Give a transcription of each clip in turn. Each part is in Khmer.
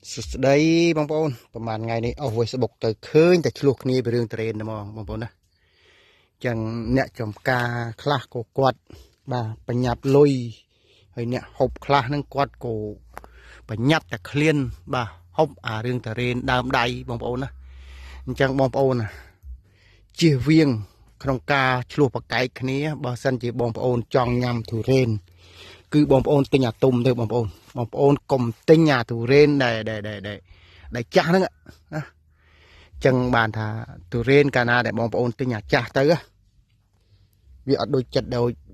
ស្ដីបងប្អូនប្រហែលថ្ងៃនេះអស់ Facebook ទៅឃើញតែឆ្លោះគ្នាពីរឿងត្រេនហ្មងបងប្អូនណាចឹងអ្នកចំការខ្លះក៏គាត់បាទបញ្ញាប់លុយហើយអ្នកហូបខ្លះហ្នឹងគាត់ក៏បញ្ញាប់តែឃ្លានបាទហូបអារឿងត្រេនដើមដៃបងប្អូនណាអញ្ចឹងបងប្អូនណាជៀសវាងក្នុងការឆ្លោះប្រកែកគ្នាបើសិនជាបងប្អូនចង់ញ៉ាំទុរេនគឺបងប្អូនទិញអាទុំទៅបងប្អូនកុំទិញអាទុរេនដែលចាស់ហ្នឹងណាចឹងបានថាទុរេនកាលណាដែលបងប្អូនទិញអាចាស់ទៅវាអត់ដូចចិត្ត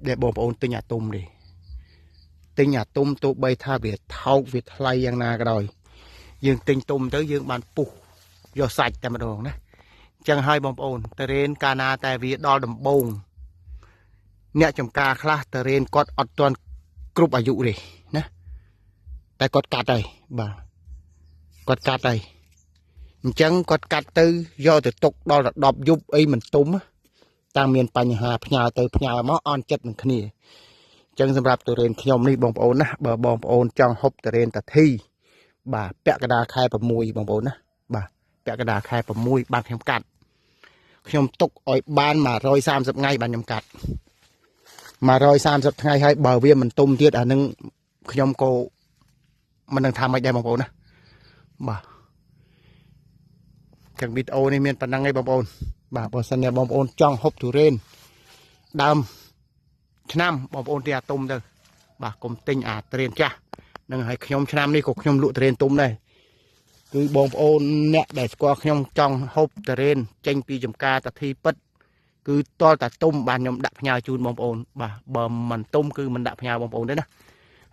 ដែលបងប្អូនទិញអាទុំទេទិញអាទុំទោះបីថាវាថោកវាថ្លៃយ៉ាងណាក៏ដោយយើងទិញទុំទៅយើងបានពុះយកសាច់តែម្ដងណាចឹងហើយបងប្អូនទុរេនកាលណាតែវាដល់ដំបូងអ្នកចំការខ្លះទុរេនគាត់អត់ទាន់គ្រប់អាយុទេណាតែគាត់កាត់ហើយបាទគាត់កាត់ហើយអញ្ចឹងគាត់កាត់ទៅយកទៅទុកដល់10យប់អីមិនទុំតាមមានបញ្ហាផ្ញើទៅផ្ញើមកអន់ចិត្តនឹងគ្នាអញ្ចឹងសម្រាប់ទុរេនខ្ញុំនេះបងប្អូនណាបើបងប្អូនចង់ហូបទុរេនតាធីបាទពាក់កណ្ដាលខែ6បងប្អូនណាបាទពាក់កណ្ដាលខែ6បាទខ្ញុំកាត់ខ្ញុំទុកឲ្យបាន130ថ្ងៃបាទខ្ញុំកាត់130ថ្ងៃហើយបើវាមិនទុំទៀតអានឹងខ្ញុំក៏មិននឹងថាម៉េចដែរបងប្អូនណាបាទចឹងវីដេអូនេះមានប៉ុណ្ណឹងឯងបងប្អូនបាទបើសិនជាបងប្អូនចង់ហូបទុរេនដើមឆ្នាំបងប្អូនទិញអាទុំទៅបាទកុំទិញអាទុរេនចាស់នឹងឲ្យខ្ញុំឆ្នាំនេះក៏ខ្ញុំលក់ទុរេនទុំដែរគឺបងប្អូនអ្នកដែលស្គាល់ខ្ញុំចង់ហូបទុរេនចេញពីចំការតាធីពិតគឺតលតាទុំបានខ្ញុំដាក់ផ្ញើជូនបងប្អូនបាទបើមិនទុំគឺមិនដាក់ផ្ញើបងប្អូនទេណា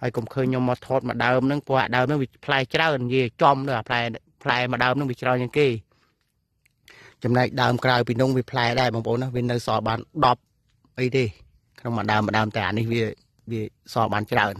ហើយកុំឃើញខ្ញុំមកថតមកដើមហ្នឹងព្រោះអាដើមហ្នឹងវាផ្លែច្រើននិយាយចំទៅអាផ្លែមកដើមហ្នឹងវាច្រើនជាងគេចំណែកដើមក្រៅពីនោះវាផ្លែដែរបងប្អូនណាវានៅសល់បាន10អីទេក្នុងមួយដើមតែអានេះវាសល់បានច្រើន